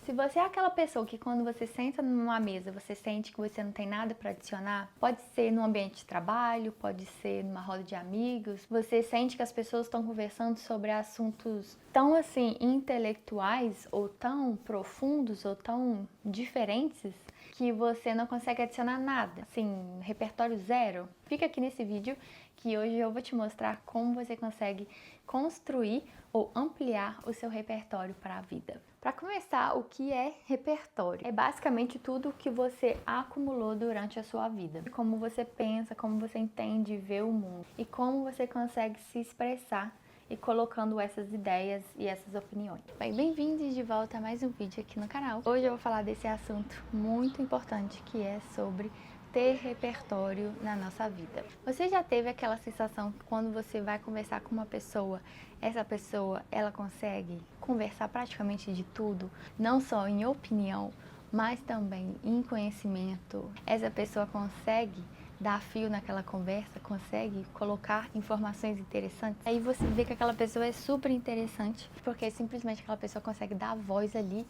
Se você é aquela pessoa que quando você senta numa mesa, você sente que você não tem nada para adicionar, pode ser no ambiente de trabalho, pode ser numa roda de amigos, você sente que as pessoas estão conversando sobre assuntos tão assim intelectuais ou tão profundos ou tão diferentes que você não consegue adicionar nada, assim, repertório zero. Fica aqui nesse vídeo que hoje eu vou te mostrar como você consegue construir ou ampliar o seu repertório para a vida. Para começar, o que é repertório? É basicamente tudo o que você acumulou durante a sua vida. Como você pensa, como você entende e vê o mundo. E como você consegue se expressar e colocando essas ideias e essas opiniões. Bem-vindos de volta a mais um vídeo aqui no canal. Hoje eu vou falar desse assunto muito importante que é sobre ter repertório na nossa vida. Você já teve aquela sensação que quando você vai conversar com uma pessoa, essa pessoa, ela consegue conversar praticamente de tudo, não só em opinião, mas também em conhecimento. Essa pessoa consegue dar fio naquela conversa, consegue colocar informações interessantes. Aí você vê que aquela pessoa é super interessante, porque simplesmente aquela pessoa consegue dar voz ali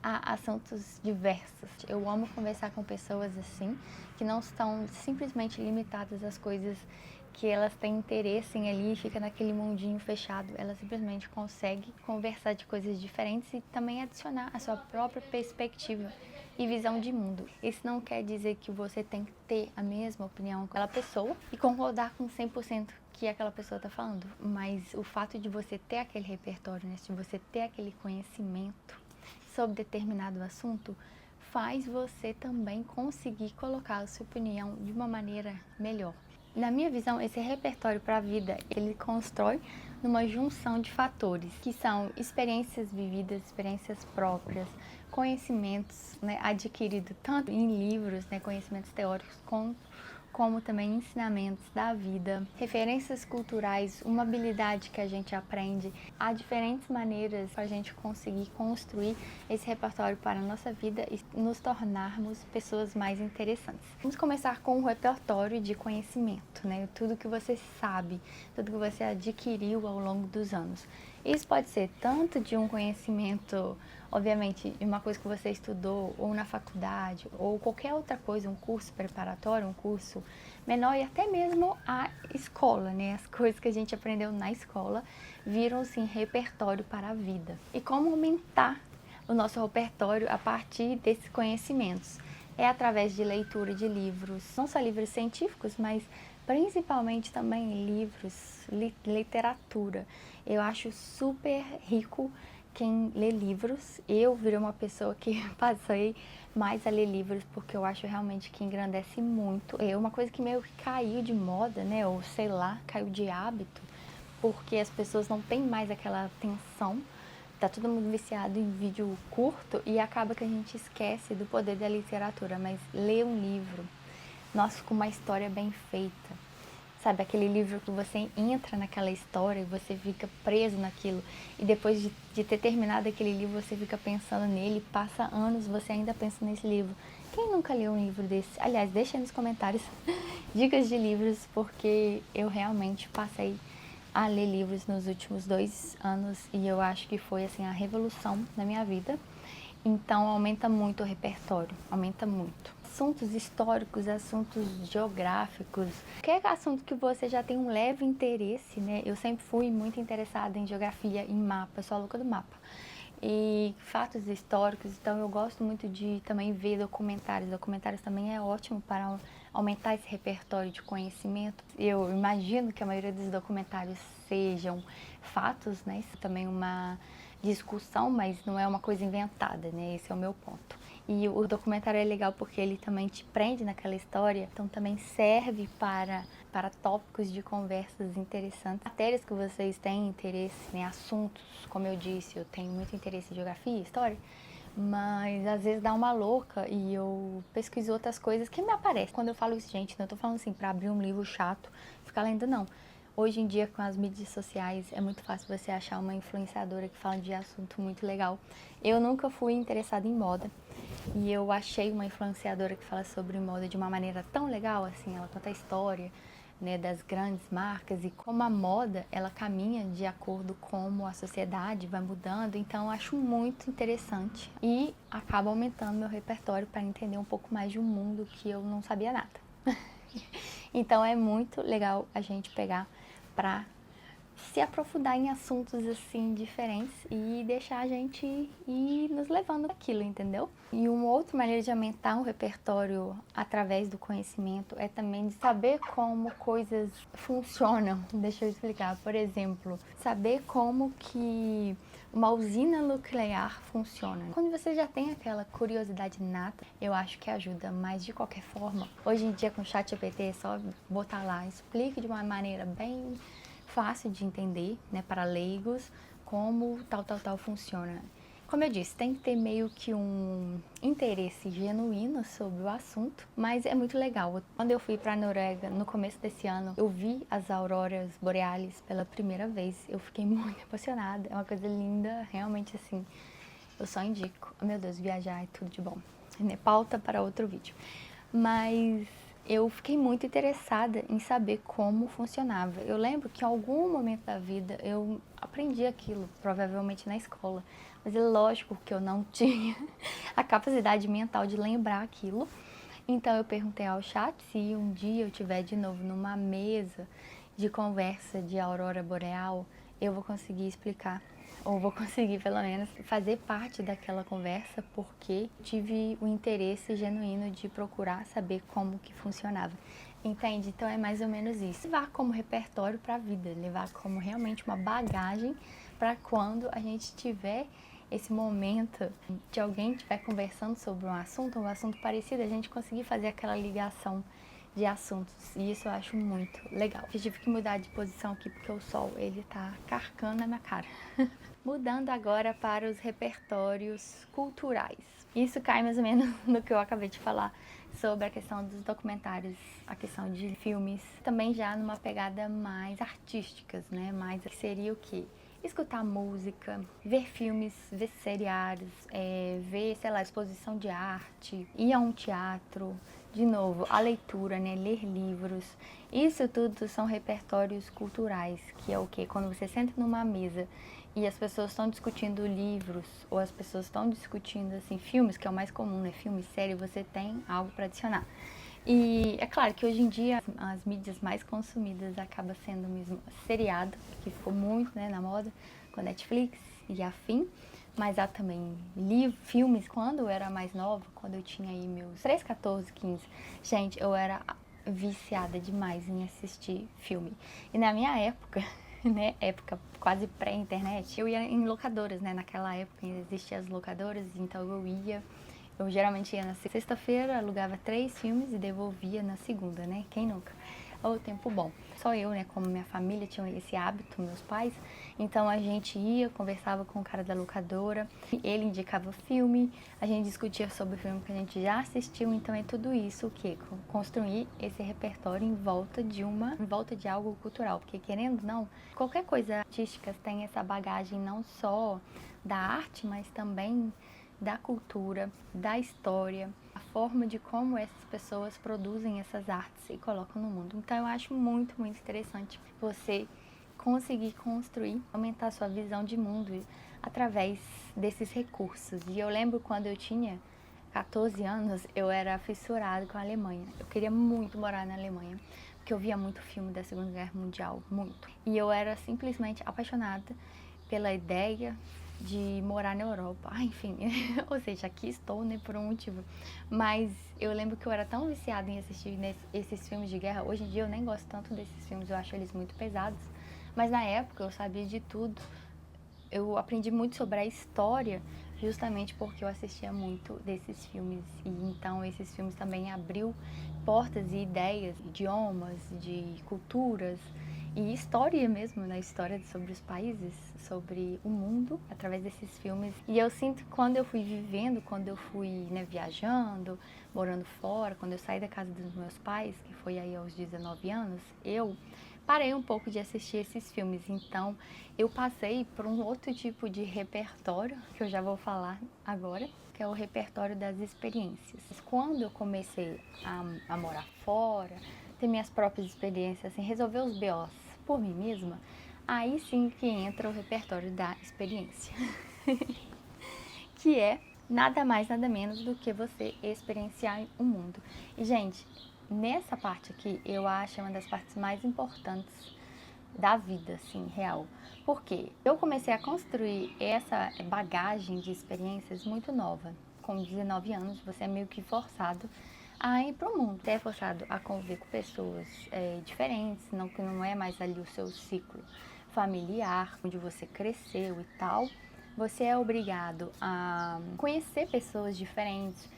a assuntos diversos. Eu amo conversar com pessoas assim, que não estão simplesmente limitadas às coisas que elas têm interesse em ali e fica naquele mundinho fechado. Ela simplesmente consegue conversar de coisas diferentes e também adicionar a sua própria perspectiva e visão de mundo. Isso não quer dizer que você tem que ter a mesma opinião com aquela pessoa e concordar com 100% que aquela pessoa está falando, mas o fato de você ter aquele repertório, né, de você ter aquele conhecimento sobre determinado assunto, faz você também conseguir colocar a sua opinião de uma maneira melhor. Na minha visão, esse repertório para a vida, ele constrói numa junção de fatores, que são experiências vividas, experiências próprias, conhecimentos, né, adquiridos tanto em livros, né, conhecimentos teóricos, como também ensinamentos da vida, referências culturais, uma habilidade que a gente aprende. Há diferentes maneiras para a gente conseguir construir esse repertório para a nossa vida e nos tornarmos pessoas mais interessantes. Vamos começar com o repertório de conhecimento, né? Tudo que você sabe, tudo que você adquiriu ao longo dos anos. Isso pode ser tanto de um conhecimento, obviamente, de uma coisa que você estudou ou na faculdade ou qualquer outra coisa, um curso preparatório, um curso menor e até mesmo a escola, né? As coisas que a gente aprendeu na escola viram, sim, repertório para a vida. E como aumentar o nosso repertório a partir desses conhecimentos? É através de leitura de livros, não só livros científicos, mas principalmente também livros, literatura. Eu acho super rico quem lê livros. Eu virei uma pessoa que passei mais a ler livros porque eu acho realmente que engrandece muito. É uma coisa que meio que caiu de moda, né? Ou sei lá, caiu de hábito, porque as pessoas não têm mais aquela atenção. Tá todo mundo viciado em vídeo curto e acaba que a gente esquece do poder da literatura. Mas ler um livro, nossa, com uma história bem feita, sabe, aquele livro que você entra naquela história e você fica preso naquilo e depois de ter terminado aquele livro você fica pensando nele, passa anos você ainda pensa nesse livro. Quem nunca leu um livro desse? Aliás, deixa aí nos comentários dicas de livros, porque eu realmente passei a ler livros nos últimos 2 anos e eu acho que foi assim a revolução na minha vida. Então aumenta muito o repertório, aumenta muito. Assuntos históricos, assuntos geográficos, qualquer assunto que você já tem um leve interesse, né? Eu sempre fui muito interessada em geografia, em mapa, eu sou a louca do mapa. E fatos históricos, então eu gosto muito de também ver documentários. Documentários também é ótimo para aumentar esse repertório de conhecimento. Eu imagino que a maioria dos documentários sejam fatos, né? Isso também é uma discussão, mas não é uma coisa inventada, né? Esse é o meu ponto. E o documentário é legal porque ele também te prende naquela história, então também serve para tópicos de conversas interessantes. Matérias que vocês têm interesse, né? Assuntos, como eu disse, eu tenho muito interesse em geografia e história, mas às vezes dá uma louca e eu pesquiso outras coisas que me aparecem. Quando eu falo isso, gente, não tô falando assim para abrir um livro chato, ficar lendo, não. Hoje em dia, com as mídias sociais, é muito fácil você achar uma influenciadora que fala de assunto muito legal. Eu nunca fui interessada em moda e eu achei uma influenciadora que fala sobre moda de uma maneira tão legal, assim, ela conta a história, né, das grandes marcas e como a moda, ela caminha de acordo com como a sociedade vai mudando, então eu acho muito interessante. E acaba aumentando meu repertório para entender um pouco mais de um mundo que eu não sabia nada. Então é muito legal a gente pegar para se aprofundar em assuntos assim diferentes e deixar a gente ir nos levando aquilo, entendeu? E uma outra maneira de aumentar o repertório através do conhecimento é também de saber como coisas funcionam. Deixa eu explicar. Por exemplo, saber como que uma usina nuclear funciona. Quando você já tem aquela curiosidade nata, eu acho que ajuda, mas de qualquer forma, hoje em dia com o ChatGPT é só botar lá, explique de uma maneira bem fácil de entender, né, para leigos, como tal funciona. Como eu disse, tem que ter meio que um interesse genuíno sobre o assunto, mas é muito legal. Quando eu fui para a Noruega no começo desse ano, eu vi as auroras boreais pela primeira vez. Eu fiquei muito emocionada, é uma coisa linda, realmente assim. Eu só indico. Oh, meu Deus, viajar é tudo de bom. Pauta para outro vídeo. Mas eu fiquei muito interessada em saber como funcionava. Eu lembro que em algum momento da vida eu aprendi aquilo, provavelmente na escola. Mas é lógico que eu não tinha a capacidade mental de lembrar aquilo. Então eu perguntei ao chat se um dia eu estiver de novo numa mesa de conversa de aurora boreal, eu vou conseguir explicar, ou vou conseguir pelo menos fazer parte daquela conversa, porque tive o interesse genuíno de procurar saber como que funcionava. Entende? Então é mais ou menos isso. Levar como repertório para a vida, levar como realmente uma bagagem para quando a gente tiver esse momento de alguém estiver conversando sobre um assunto parecido, a gente conseguir fazer aquela ligação de assuntos. E isso eu acho muito legal. Eu tive que mudar de posição aqui porque o sol, ele tá carcando na minha cara. Mudando agora para os repertórios culturais. Isso cai mais ou menos no que eu acabei de falar sobre a questão dos documentários, a questão de filmes, também já numa pegada mais artísticas, né? Mais seria o quê? Escutar música, ver filmes, ver seriados, ver, sei lá, exposição de arte, ir a um teatro, de novo, a leitura, né? Ler livros. Isso tudo são repertórios culturais, que é o quê? Quando você senta numa mesa e as pessoas estão discutindo livros, ou as pessoas estão discutindo, assim, filmes, que é o mais comum, né? Filme, série, você tem algo para adicionar. E é claro que hoje em dia as mídias mais consumidas acaba sendo mesmo seriado, que ficou muito, né, na moda, com a Netflix e afim. Mas há também filmes. Quando eu era mais nova, quando eu tinha aí meus 13, 14, 15, gente, eu era viciada demais em assistir filme. E na minha época, né, época quase pré-internet, eu ia em locadoras, né, naquela época existiam as locadoras, então eu geralmente ia na sexta-feira, alugava 3 filmes e devolvia na segunda, né? Quem nunca? O tempo bom. Só eu, né? Como minha família tinha esse hábito, meus pais. Então a gente ia, conversava com o cara da locadora, ele indicava filme, a gente discutia sobre o filme que a gente já assistiu. Então é tudo isso o quê? Construir esse repertório em volta de algo cultural. Porque querendo ou não, qualquer coisa artística tem essa bagagem não só da arte, mas também da cultura, da história, a forma de como essas pessoas produzem essas artes e colocam no mundo. Então eu acho muito, muito interessante você conseguir construir, aumentar a sua visão de mundo através desses recursos. E eu lembro quando eu tinha 14 anos, eu era fissurada com a Alemanha. Eu queria muito morar na Alemanha, porque eu via muito filme da Segunda Guerra Mundial, muito. E eu era simplesmente apaixonada pela ideia de morar na Europa. Ah, enfim, ou seja, aqui estou, né, por um motivo. Mas eu lembro que eu era tão viciada em assistir esses filmes de guerra. Hoje em dia eu nem gosto tanto desses filmes, eu acho eles muito pesados. Mas na época eu sabia de tudo. Eu aprendi muito sobre a história justamente porque eu assistia muito desses filmes. E então esses filmes também abriu portas e ideias, idiomas, de culturas e história mesmo, né? História sobre os países, sobre o mundo, através desses filmes. E eu sinto que quando eu fui vivendo, quando eu fui, né, viajando, morando fora, quando eu saí da casa dos meus pais, que foi aí aos 19 anos, eu parei um pouco de assistir esses filmes. Então eu passei por um outro tipo de repertório, que eu já vou falar agora, que é o repertório das experiências. Quando eu comecei a morar fora, ter minhas próprias experiências, assim, resolver os BOs por mim mesma, aí sim que entra o repertório da experiência. Que é nada mais, nada menos do que você experienciar o mundo. E, gente, nessa parte aqui, eu acho uma das partes mais importantes da vida, assim, real. Porque eu comecei a construir essa bagagem de experiências muito nova. Com 19 anos, você é meio que forçado a ir para o mundo. Você é forçado a conviver com pessoas diferentes, não, que não é mais ali o seu ciclo familiar, onde você cresceu e tal. Você é obrigado a conhecer pessoas diferentes.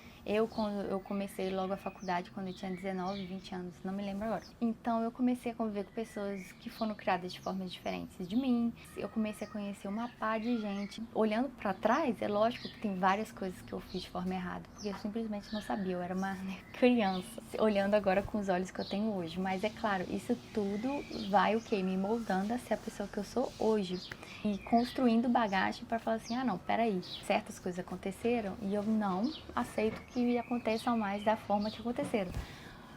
Quando eu comecei logo a faculdade, quando eu tinha 19, 20 anos, não me lembro agora. Então, eu comecei a conviver com pessoas que foram criadas de formas diferentes de mim. Eu comecei a conhecer uma pá de gente. Olhando pra trás, é lógico que tem várias coisas que eu fiz de forma errada, porque eu simplesmente não sabia, eu era uma criança, olhando agora com os olhos que eu tenho hoje. Mas é claro, isso tudo vai o quê? Me moldando a ser a pessoa que eu sou hoje. E construindo bagagem para falar assim, ah não, peraí, certas coisas aconteceram e eu não aceito que aconteçam mais da forma que aconteceram.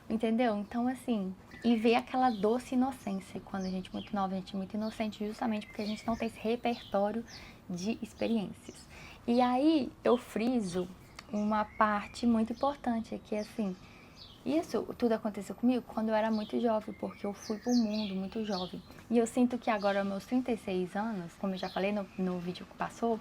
Entendeu? Então, assim, e ver aquela doce inocência. Quando a gente é muito nova, a gente é muito inocente, justamente porque a gente não tem esse repertório de experiências. E aí eu friso uma parte muito importante, que é assim, isso tudo aconteceu comigo quando eu era muito jovem, porque eu fui pro mundo muito jovem. E eu sinto que agora, aos meus 36 anos, como eu já falei no vídeo que passou,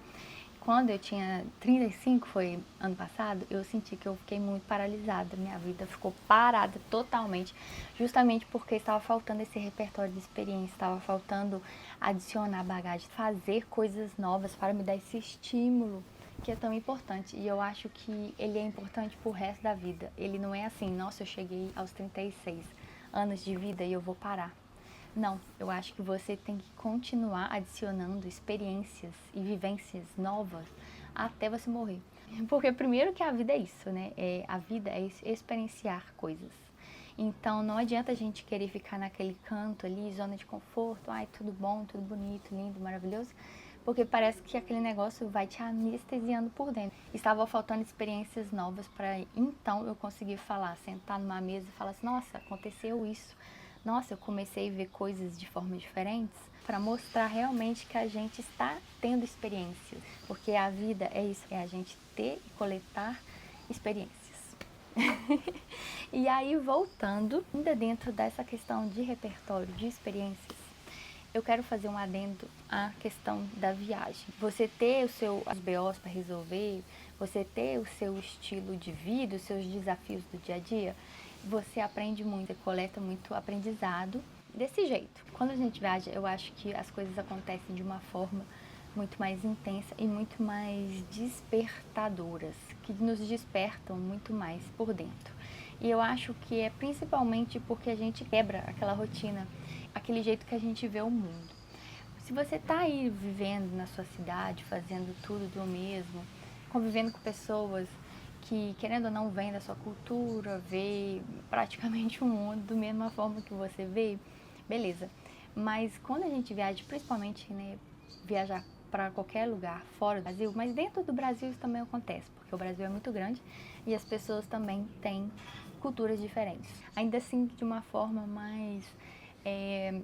quando eu tinha 35, foi ano passado, eu senti que eu fiquei muito paralisada. Minha vida ficou parada totalmente, justamente porque estava faltando esse repertório de experiência, estava faltando adicionar bagagem, fazer coisas novas para me dar esse estímulo que é tão importante. E eu acho que ele é importante pro resto da vida. Ele não é assim, nossa, eu cheguei aos 36 anos de vida e eu vou parar. Não, eu acho que você tem que continuar adicionando experiências e vivências novas até você morrer. Porque primeiro que a vida é isso, né? A vida é experienciar coisas. Então não adianta a gente querer ficar naquele canto ali, zona de conforto, ai, tudo bom, tudo bonito, lindo, maravilhoso, porque parece que aquele negócio vai te anestesiando por dentro. Estava faltando experiências novas para então eu conseguir falar, sentar numa mesa e falar assim, nossa, aconteceu isso. Nossa, eu comecei a ver coisas de formas diferentes para mostrar realmente que a gente está tendo experiências. Porque a vida é isso, é a gente ter e coletar experiências. E aí, voltando, ainda dentro dessa questão de repertório, de experiências, eu quero fazer um adendo à questão da viagem. Você ter os BOs para resolver, você ter o seu estilo de vida, os seus desafios do dia a dia, você aprende muito, você coleta muito aprendizado desse jeito. Quando a gente viaja, eu acho que as coisas acontecem de uma forma muito mais intensa e muito mais despertadoras, que nos despertam muito mais por dentro. E eu acho que é principalmente porque a gente quebra aquela rotina, aquele jeito que a gente vê o mundo. Se você está aí vivendo na sua cidade, fazendo tudo do mesmo, convivendo com pessoas que, querendo ou não, vêm da sua cultura, vê praticamente o mundo da mesma forma que você vê, beleza. Mas quando a gente viaja, principalmente, né, viajar para qualquer lugar fora do Brasil, mas dentro do Brasil isso também acontece, porque o Brasil é muito grande e as pessoas também têm culturas diferentes. Ainda assim, de uma forma mais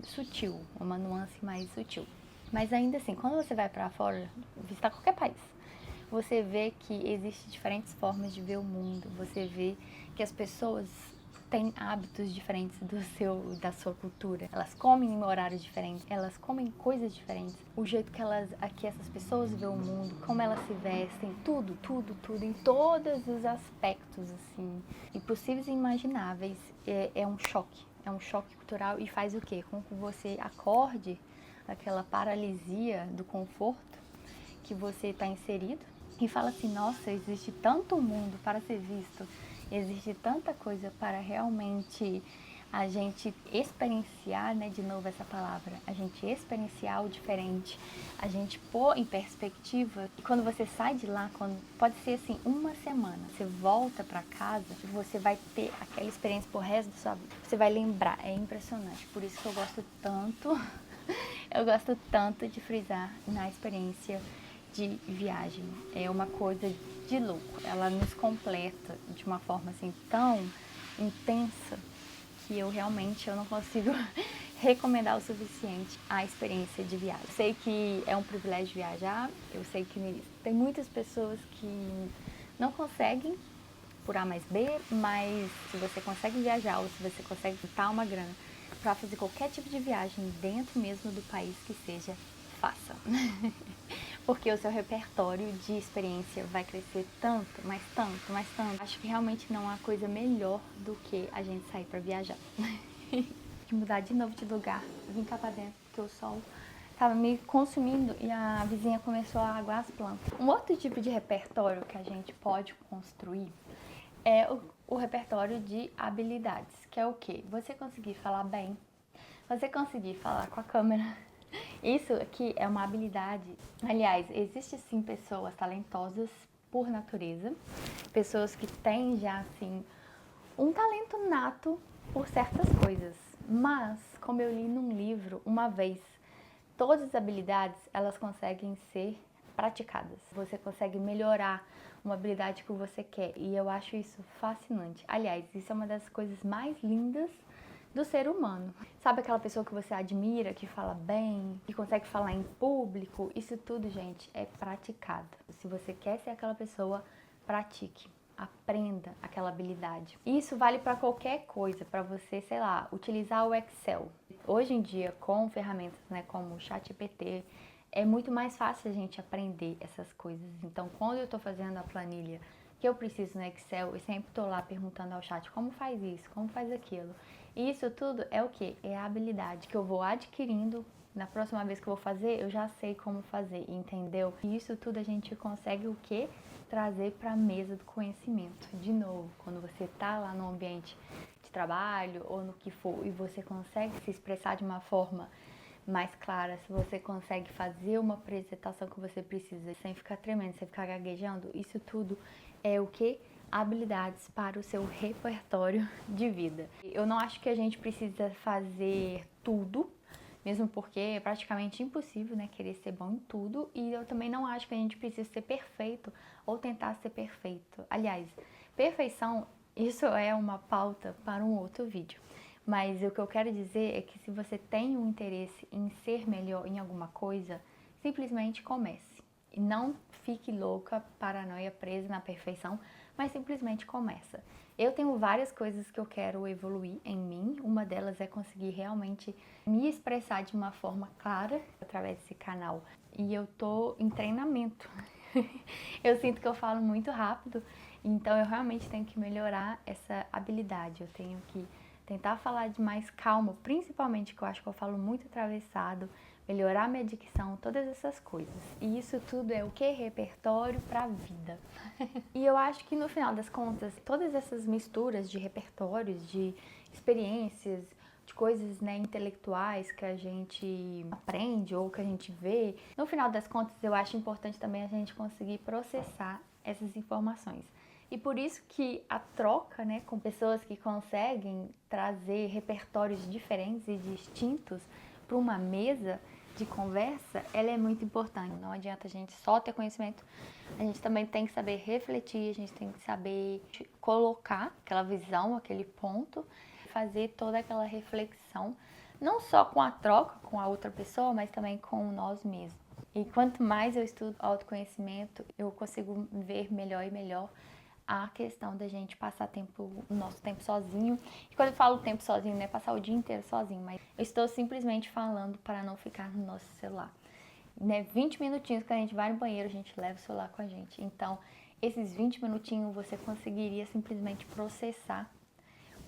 sutil, uma nuance mais sutil. Mas ainda assim, quando você vai para fora, visitar qualquer país, você vê que existem diferentes formas de ver o mundo, você vê que as pessoas têm hábitos diferentes da sua cultura. Elas comem em horários diferentes, elas comem coisas diferentes. O jeito que essas pessoas veem o mundo, como elas se vestem, tudo, tudo, tudo, em todos os aspectos, assim, impossíveis e imagináveis, é um choque. É um choque cultural e faz o quê? Com que você acorde daquela paralisia do conforto que você está inserido e fala assim, nossa, existe tanto mundo para ser visto, existe tanta coisa para realmente a gente experienciar, né, de novo essa palavra, a gente experienciar o diferente, a gente pôr em perspectiva. E quando você sai de lá, pode ser assim, uma semana, você volta para casa, você vai ter aquela experiência pro resto da sua vida. Você vai lembrar, é impressionante. Por isso que eu gosto tanto, eu gosto tanto de frisar na experiência de viagem. É uma coisa de louco. Ela nos completa de uma forma assim tão intensa que eu não consigo recomendar o suficiente a experiência de viagem. Eu sei que é um privilégio viajar, eu sei que tem muitas pessoas que não conseguem por A mais B, mas se você consegue viajar ou se você consegue juntar uma grana para fazer qualquer tipo de viagem dentro mesmo do país que seja, faça. Porque o seu repertório de experiência vai crescer tanto, mas tanto, mas tanto. Acho que realmente não há coisa melhor do que a gente sair para viajar. De mudar de novo de lugar, vim cá pra dentro, porque o sol tava me consumindo e a vizinha começou a aguar as plantas. Um outro tipo de repertório que a gente pode construir é o repertório de habilidades, que é o quê? Você conseguir falar bem, você conseguir falar com a câmera. Isso aqui é uma habilidade. Aliás, existe sim pessoas talentosas por natureza, pessoas que têm já assim um talento nato por certas coisas. Mas, como eu li num livro uma vez, todas as habilidades elas conseguem ser praticadas. Você consegue melhorar uma habilidade que você quer e eu acho isso fascinante. Aliás, isso é uma das coisas mais lindas do ser humano. Sabe aquela pessoa que você admira, que fala bem, que consegue falar em público? Isso tudo, gente, é praticado. Se você quer ser aquela pessoa, pratique. Aprenda aquela habilidade. Isso vale para qualquer coisa, para você, sei lá, utilizar o Excel. Hoje em dia, com ferramentas, né, como o ChatGPT, é muito mais fácil a gente aprender essas coisas. Então, quando eu estou fazendo a planilha que eu preciso no Excel, eu sempre estou lá perguntando ao chat como faz isso, como faz aquilo. E isso tudo é o quê? É a habilidade que eu vou adquirindo. Na próxima vez que eu vou fazer, eu já sei como fazer, entendeu? E isso tudo a gente consegue o quê? Trazer para a mesa do conhecimento. De novo, quando você está lá no ambiente de trabalho ou no que for e você consegue se expressar de uma forma mais clara, se você consegue fazer uma apresentação que você precisa sem ficar tremendo, sem ficar gaguejando, isso tudo é o que? Habilidades para o seu repertório de vida. Eu não acho que a gente precisa fazer tudo, mesmo porque é praticamente impossível, né, querer ser bom em tudo, e eu também não acho que a gente precisa ser perfeito ou tentar ser perfeito. Aliás, perfeição, isso é uma pauta para um outro vídeo. Mas o que eu quero dizer é que se você tem um interesse em ser melhor em alguma coisa, simplesmente comece. E não fique louca, paranoia, presa na perfeição, mas simplesmente começa. Eu tenho várias coisas que eu quero evoluir em mim. Uma delas é conseguir realmente me expressar de uma forma clara através desse canal. E eu tô em treinamento. Eu sinto que eu falo muito rápido, então eu realmente tenho que melhorar essa habilidade. Eu tenho que tentar falar de mais calma, principalmente que eu acho que eu falo muito atravessado, melhorar minha dicção, todas essas coisas. E isso tudo é o que? Repertório para a vida. E eu acho que no final das contas, todas essas misturas de repertórios, de experiências, de coisas, né, intelectuais que a gente aprende ou que a gente vê, no final das contas eu acho importante também a gente conseguir processar essas informações. E por isso que a troca, né, com pessoas que conseguem trazer repertórios diferentes e distintos para uma mesa de conversa, ela é muito importante. Não adianta a gente só ter conhecimento, a gente também tem que saber refletir, a gente tem que saber colocar aquela visão, aquele ponto, fazer toda aquela reflexão, não só com a troca com a outra pessoa, mas também com nós mesmos. E quanto mais eu estudo autoconhecimento, eu consigo ver melhor e melhor a questão da gente passar o nosso tempo sozinho. E quando eu falo tempo sozinho, não é passar o dia inteiro sozinho, mas eu estou simplesmente falando para não ficar no nosso celular. Né, 20 minutinhos que a gente vai no banheiro, a gente leva o celular com a gente. Então, esses 20 minutinhos você conseguiria simplesmente processar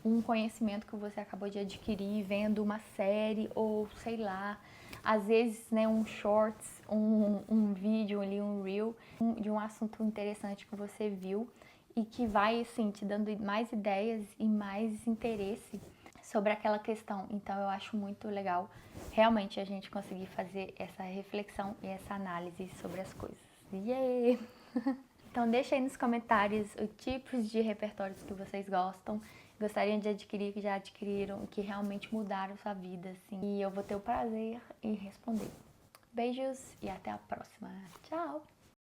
um conhecimento que você acabou de adquirir vendo uma série ou, sei lá, às vezes, né, um shorts, um vídeo ali, um reel, de um assunto interessante que você viu e que vai, assim, te dando mais ideias e mais interesse sobre aquela questão. Então, eu acho muito legal realmente a gente conseguir fazer essa reflexão e essa análise sobre as coisas. Yeah! Então, deixa aí nos comentários os tipos de repertórios que vocês gostam, gostariam de adquirir, que já adquiriram, que realmente mudaram sua vida, assim. E eu vou ter o prazer em responder. Beijos e até a próxima. Tchau!